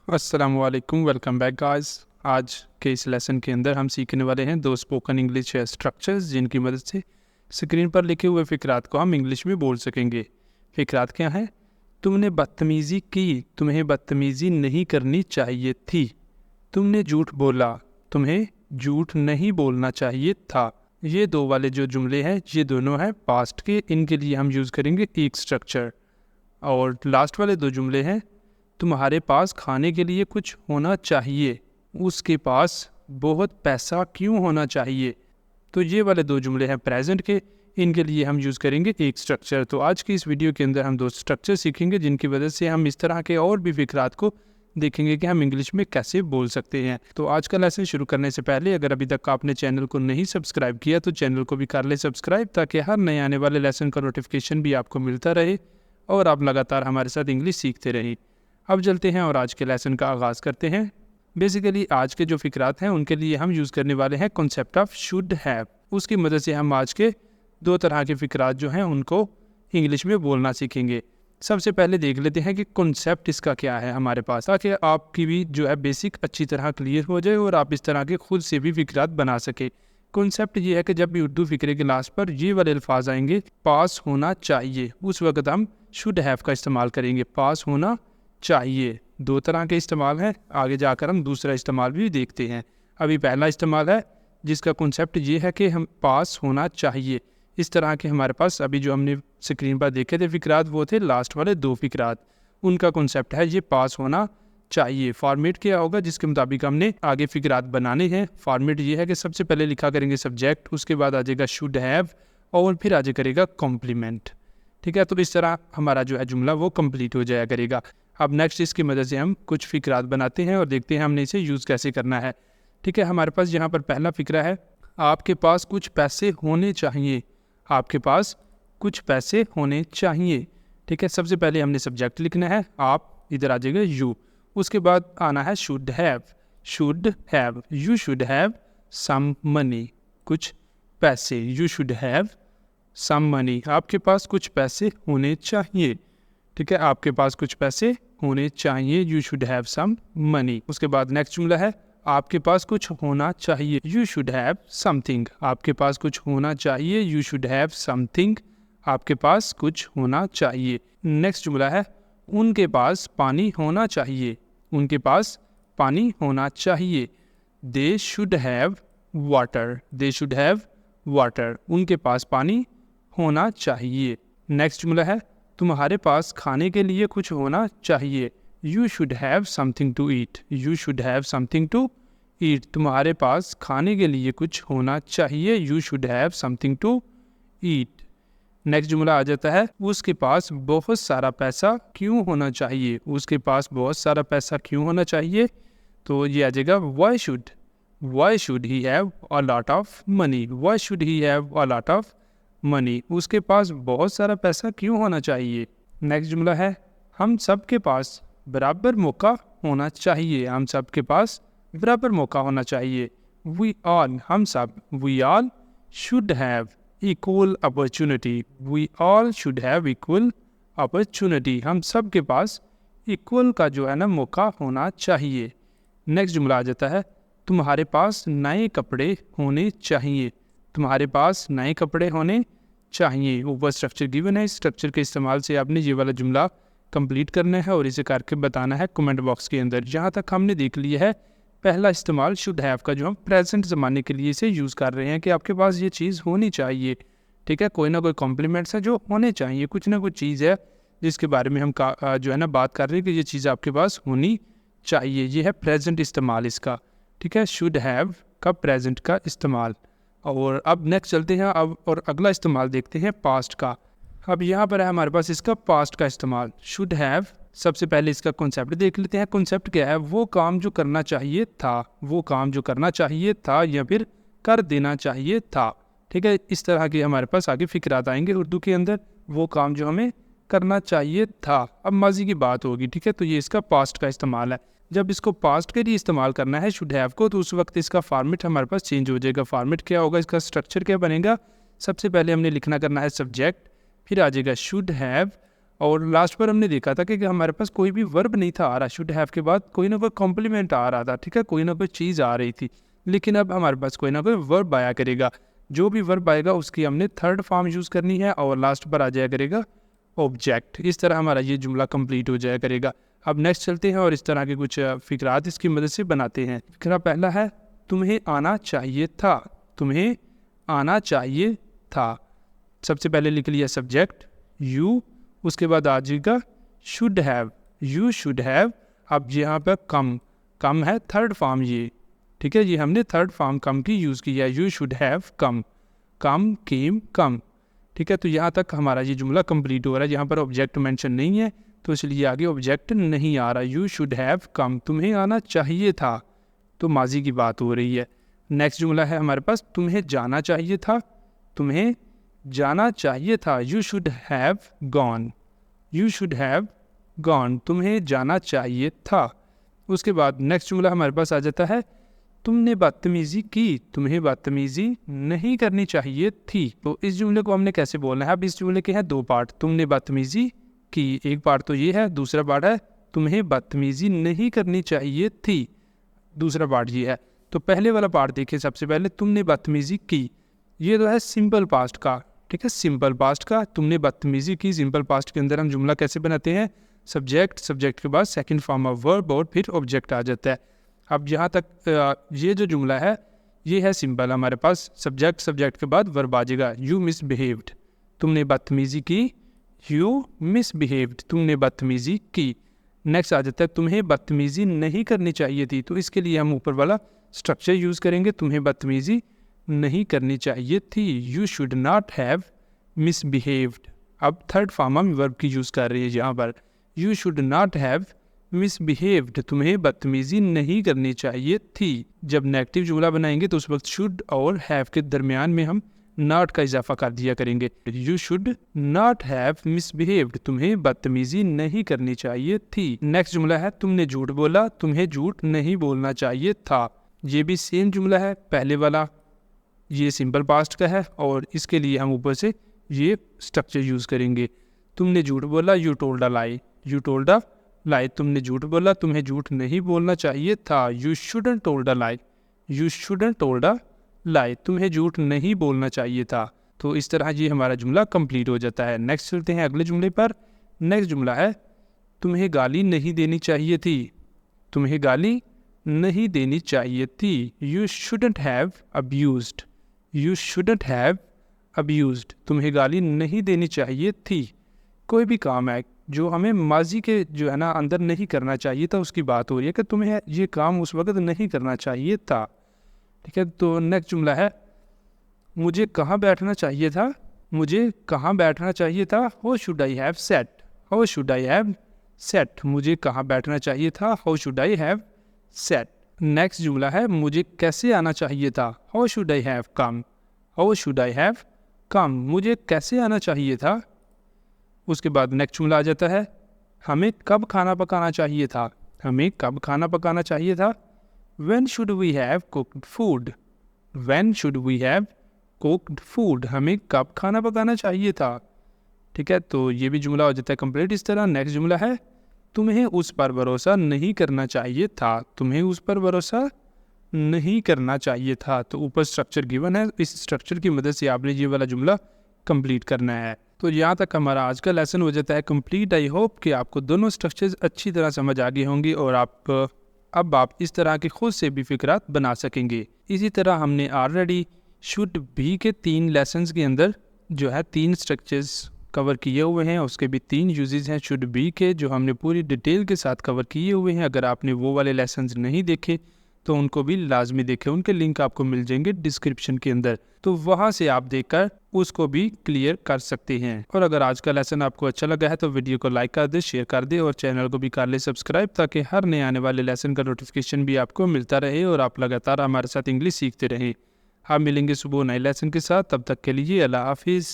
अस्सलामुअलैकुम, welcome back guys. आज के इस लेसन के अंदर हम सीखने वाले हैं दो स्पोकन इंग्लिश स्ट्रक्चर्स जिनकी मदद से स्क्रीन पर लिखे हुए फ़िक्रात को हम इंग्लिश में बोल सकेंगे। फ़िक्रात क्या है? तुमने बदतमीज़ी की, तुम्हें बदतमीज़ी नहीं करनी चाहिए थी। तुमने झूठ बोला, तुम्हें झूठ नहीं बोलना चाहिए था। ये दो वाले जो जुमले हैं ये दोनों हैं पास्ट के, इनके लिए हम यूज़ करेंगे एक स्ट्रक्चर। और लास्ट वाले दो जुमले हैं तुम्हारे पास खाने के लिए कुछ होना चाहिए, उसके पास बहुत पैसा क्यों होना चाहिए। तो ये वाले दो जुमले हैं प्रेजेंट के, इनके लिए हम यूज़ करेंगे एक स्ट्रक्चर। तो आज की इस वीडियो के अंदर हम दो स्ट्रक्चर सीखेंगे जिनकी वजह से हम इस तरह के और भी फ़िक्रात को देखेंगे कि हम इंग्लिश में कैसे बोल सकते हैं। तो आज का लेसन शुरू करने से पहले अगर अभी तक आपने चैनल को नहीं सब्सक्राइब किया तो चैनल को भी कर ले सब्सक्राइब, ताकि हर नए आने वाले लेसन का नोटिफिकेशन भी आपको मिलता रहे और आप लगातार हमारे साथ इंग्लिश सीखते रहें। अब चलते हैं और आज के लेसन का आगाज़ करते हैं। बेसिकली आज के जो फ़िक्रात हैं उनके लिए हम यूज़ करने वाले हैं कॉन्सेप्ट ऑफ शुड हैव। उसकी मदद से हम आज के दो तरह के फ़िक्रात जो हैं उनको इंग्लिश में बोलना सीखेंगे। सबसे पहले देख लेते हैं कि कॉन्सेप्ट इसका क्या है हमारे पास, ताकि आपकी भी जो है बेसिक अच्छी तरह क्लियर हो जाए और आप इस तरह के खुद से भी फ़िक्रात बना सके। कॉन्सेप्ट ये है कि जब भी उर्दू फ़िक्रे के लास्ट पर ये वाले अल्फाज आएंगे पास होना चाहिए, उस वक्त हम शुड हैव का इस्तेमाल करेंगे। पास होना चाहिए, दो तरह के इस्तेमाल है, आगे जाकर हम दूसरा इस्तेमाल भी देखते हैं। अभी पहला इस्तेमाल है जिसका कॉन्सेप्ट ये है कि हम पास होना चाहिए। इस तरह के हमारे पास अभी जो हमने स्क्रीन पर देखे थे फ़िक्रात वो थे लास्ट वाले दो फ़िक्रात, उनका कॉन्सेप्ट है ये पास होना चाहिए। फॉर्मेट क्या होगा जिसके मुताबिक हमने आगे फ़िक्रात बनाने हैं। फॉर्मेट ये है कि सबसे पहले लिखा करेंगे सब्जेक्ट, उसके बाद आ जाएगा शुड हैव और फिर आ जाए करेगा कॉम्प्लीमेंट। ठीक है, तो इस तरह हमारा जो है जुमला वो कंप्लीट हो जाया करेगा। अब नेक्स्ट इसकी मदद से हम कुछ फ़िक्रात बनाते हैं और देखते हैं हमने इसे यूज़ कैसे करना है। ठीक है, हमारे पास यहाँ पर पहला फ़िक्रा है आपके पास कुछ पैसे होने चाहिए। आपके पास कुछ पैसे होने चाहिए। ठीक है, सबसे पहले हमने सब्जेक्ट लिखना है, आप इधर आ जाएगा यू, उसके बाद आना है should have. Should have, you should have some money, कुछ पैसे। You should have some money, आपके पास कुछ पैसे होने चाहिए। ठीक है, आपके पास कुछ पैसे होने चाहिए, you should have some money. उसके बाद नेक्स्ट जुमला है आपके पास कुछ होना चाहिए, यू शुड हैव समथिंग। आपके पास कुछ होना चाहिए, यू शुड हैव समथिंग। आपके पास कुछ होना चाहिए। नेक्स्ट जुमला है उनके पास पानी होना चाहिए, उनके पास पानी होना चाहिए। They should have water, they should have water, उनके पास पानी होना चाहिए। नेक्स्ट जुमला है तुम्हारे पास खाने के लिए कुछ होना चाहिए, you should have something to eat, you should have something to eat. तुम्हारे पास खाने के लिए कुछ होना चाहिए, you should have something to eat. Next जुमला आ जाता है उसके पास बहुत सारा पैसा क्यों होना चाहिए, उसके पास बहुत सारा पैसा क्यों होना चाहिए। तो ये आ जाएगा why should he have a lot of money, why should he have a lot of money, उसके पास बहुत सारा पैसा क्यों होना चाहिए। नेक्स्ट जुमला है हम सब के पास बराबर मौका होना चाहिए, हम सब के पास बराबर मौका होना चाहिए। वी ऑल, हम सब, we all should have equal opportunity, we all should have equal opportunity, हम सब के पास इक्वल का जो है ना मौका होना चाहिए। नेक्स्ट जुमला आ जाता है तुम्हारे पास नए कपड़े होने चाहिए, तुम्हारे पास नए कपड़े होने चाहिए। ऊपर स्ट्रक्चर गिवन है, इस स्ट्रक्चर के इस्तेमाल से आपने ये वाला जुमला कंप्लीट करना है और इसे करके बताना है कमेंट बॉक्स के अंदर। जहाँ तक हमने देख लिया है पहला इस्तेमाल शुड हैव का, जो हम प्रेजेंट ज़माने के लिए इसे यूज़ कर रहे हैं कि आपके पास ये चीज़ होनी चाहिए। ठीक है, कोई ना कोई कॉम्प्लीमेंट्स है जो होने चाहिए, कुछ ना कुछ चीज़ है जिसके बारे में हम जो है ना बात कर रहे हैं कि ये चीज़ आपके पास होनी चाहिए। ये है प्रेजेंट इस्तेमाल इसका। ठीक है, शुड हैव का प्रेजेंट का इस्तेमाल। और अब नेक्स्ट चलते हैं अब और अगला इस्तेमाल देखते हैं पास्ट का। अब यहाँ पर है हमारे पास इसका पास्ट का इस्तेमाल शुड हैव। सबसे पहले इसका कॉन्सेप्ट देख लेते हैं। कॉन्सेप्ट क्या है, वो काम जो करना चाहिए था, वो काम जो करना चाहिए था या फिर कर देना चाहिए था। ठीक है, इस तरह के हमारे पास आगे फ़िक्रात आएंगे उर्दू के अंदर, वो काम जो हमें करना चाहिए था। अब माजी की बात होगी। ठीक है, तो ये इसका पास्ट का इस्तेमाल है। जब इसको पास्ट के लिए इस्तेमाल करना है शुड हैव को, तो उस वक्त इसका फॉर्मेट हमारे पास चेंज हो जाएगा। फॉर्मेट क्या होगा, इसका स्ट्रक्चर क्या बनेगा, सबसे पहले हमने लिखना करना है सब्जेक्ट, फिर आ जाएगा शुड हैव और लास्ट पर हमने देखा था कि हमारे पास कोई भी वर्ब नहीं था आ रहा, शुड हैव के बाद कोई ना कोई कॉम्प्लीमेंट आ रहा था, ठीक है, कोई ना कोई चीज़ आ रही थी। लेकिन अब हमारे पास कोई ना कोई वर्ब आया करेगा, जो भी वर्ब आएगा उसकी हमने थर्ड फॉर्म यूज़ करनी है और लास्ट पर आ जाया करेगा ऑब्जेक्ट। इस तरह हमारा ये जुमला कंप्लीट हो जाया करेगा। अब नेक्स्ट चलते हैं और इस तरह के कुछ फिक्रात इसकी मदद से बनाते हैं। फिक्रा पहला है, तुम्हें आना चाहिए था। तुम्हें आना चाहिए था। सबसे पहले लिख लिया सब्जेक्ट यू, उसके बाद आ जाएगा should have, you should have. अब यहाँ पर कम है थर्ड फॉर्म ये, ठीक है, ये हमने थर्ड फॉर्म कम की यूज़ की है, यू शुड हैव कम, केम कम, ठीक है। तो यहाँ तक हमारा ये जुमला कंप्लीट हो रहा है। यहाँ पर ऑब्जेक्ट मेंशन नहीं है तो इसलिए आगे ऑब्जेक्ट नहीं आ रहा। यू शुड हैव कम, तुम्हें आना चाहिए था, तो माजी की बात हो रही है। नेक्स्ट जुमला है हमारे पास, तुम्हें जाना चाहिए था। तुम्हें जाना चाहिए था, you should have gone, you should have gone, तुम्हें जाना चाहिए था। उसके बाद नेक्स्ट जुमला हमारे पास आ जाता है, तुमने बदतमीज़ी की, तुम्हें बदतमीज़ी नहीं करनी चाहिए थी। तो इस जुमले को हमने कैसे बोलना है? अब इस जुमले के हैं दो पार्ट, तुमने बदतमीज़ी की, एक पार्ट तो ये है, दूसरा पार्ट है तुम्हें बदतमीज़ी नहीं करनी चाहिए थी, दूसरा पार्ट ये है। तो पहले वाला पार्ट देखिए, सबसे पहले तुमने बदतमीज़ी की, ये तो है सिंपल पास्ट का, ठीक है, सिंपल पास्ट का। तुमने बदतमीज़ी की, सिंपल पास्ट के अंदर हम जुमला कैसे बनाते हैं? सब्जेक्ट के बाद सेकंड फॉर्म ऑफ वर्ब और फिर ऑब्जेक्ट आ जाता है। अब यहाँ तक ये जो जुमला है ये है सिंपल, हमारे पास सब्जेक्ट के बाद वर्ब आ जाएगा, यू मिसबिहेव्ड, तुमने बदतमीज़ी की, यू मिसबिहेव्ड, तुमने बदतमीज़ी की। नेक्स्ट आ जाता है, तुम्हें बदतमीज़ी नहीं करनी चाहिए थी। तो इसके लिए हम ऊपर वाला स्ट्रक्चर यूज़ करेंगे, तुम्हें बदतमीज़ी नहीं करनी चाहिए थी, you should not have misbehaved. अब थर्ड फॉर्म हम वर्ब की यूज़ कर रहे हैं यहाँ पर, you should not have misbehaved, तुम्हें बदतमीज़ी नहीं करनी चाहिए थी। जब नेगेटिव जुमला बनाएंगे तो उस वक्त शुड और हैव के दरमियान में हम नॉट का इजाफा कर दिया करेंगे। You should not have misbehaved, तुम्हें बदतमीज़ी नहीं करनी चाहिए थी। नेक्स्ट जुमला है, तुमने झूठ बोला, तुम्हें झूठ नहीं बोलना चाहिए था। ये भी सेम जुमला है, पहले वाला ये सिंपल पास्ट का है और इसके लिए हम ऊपर से ये स्ट्रक्चर यूज़ करेंगे। तुमने झूठ बोला, you told a lie, you told a lie, तुमने झूठ बोला, तुम्हें झूठ नहीं बोलना चाहिए था, you shouldn't told a lie, you shouldn't told a lie, तुम्हें झूठ नहीं बोलना चाहिए था। तो इस तरह ये हमारा जुमला कंप्लीट हो जाता है। नेक्स्ट चलते हैं अगले जुमले पर। नेक्स्ट जुमला है, तुम्हें गाली नहीं देनी चाहिए थी, तुम्हें गाली नहीं देनी चाहिए थी, you shouldn't have abused, you shouldn't have abused, तुम्हें गाली नहीं देनी चाहिए थी। कोई भी काम है जो हमें माजी के जो है ना अंदर नहीं करना चाहिए था उसकी बात हो रही है कि तुम्हें ये काम उस वक्त नहीं करना चाहिए था, ठीक है। तो नेक्स्ट जुमला है, मुझे कहाँ बैठना चाहिए था, मुझे कहाँ बैठना चाहिए था, how should I have set, how should I have set, मुझे कहाँ बैठना चाहिए था, how should I have set. Next जुमला है, मुझे कैसे आना चाहिए था, how should I have come, how should I have come, मुझे कैसे आना चाहिए था। उसके बाद नेक्स्ट जुमला आ जाता है, हमें कब खाना पकाना चाहिए था, हमें कब खाना पकाना चाहिए था, When should we have cooked food? When should we have cooked food? हमें कब खाना पकाना चाहिए था, ठीक है। तो ये भी जुमला हो जाता है कंप्लीट इस तरह। नेक्स्ट जुमला है, तुम्हें उस पर भरोसा नहीं करना चाहिए था, तुम्हें उस पर भरोसा नहीं करना चाहिए था। तो ऊपर स्ट्रक्चर गिवन है, इस स्ट्रक्चर की मदद से आपने ये वाला जुमला कंप्लीट करना है। तो यहाँ तक हमारा आज का लेसन हो जाता है कंप्लीट। आई होप कि आपको दोनों स्ट्रक्चर्स अच्छी तरह समझ आ गए होंगी और अब आप इस तरह के खुद से भी फिक्रात बना सकेंगे। इसी तरह हमने ऑलरेडी शुड बी के 3 लेसन्स के अंदर जो है 3 स्ट्रक्चर्स कवर किए हुए हैं, उसके भी 3 यूजेस हैं शुड बी के जो हमने पूरी डिटेल के साथ कवर किए हुए हैं। अगर आपने वो वाले लेसन्स नहीं देखे तो उनको भी लाजमी देखें, उनके लिंक आपको मिल जाएंगे डिस्क्रिप्शन के अंदर, तो वहाँ से आप देखकर उसको भी क्लियर कर सकते हैं। और अगर आज का लेसन आपको अच्छा लगा है तो वीडियो को लाइक कर दे, शेयर कर दे और चैनल को भी कर ले सब्सक्राइब, ताकि हर नए आने वाले लेसन का नोटिफिकेशन भी आपको मिलता रहे और आप लगातार हमारे साथ इंग्लिश सीखते रहें। हम मिलेंगे सुबह नए लेसन के साथ, तब तक के लिए अल्लाह हाफिज़।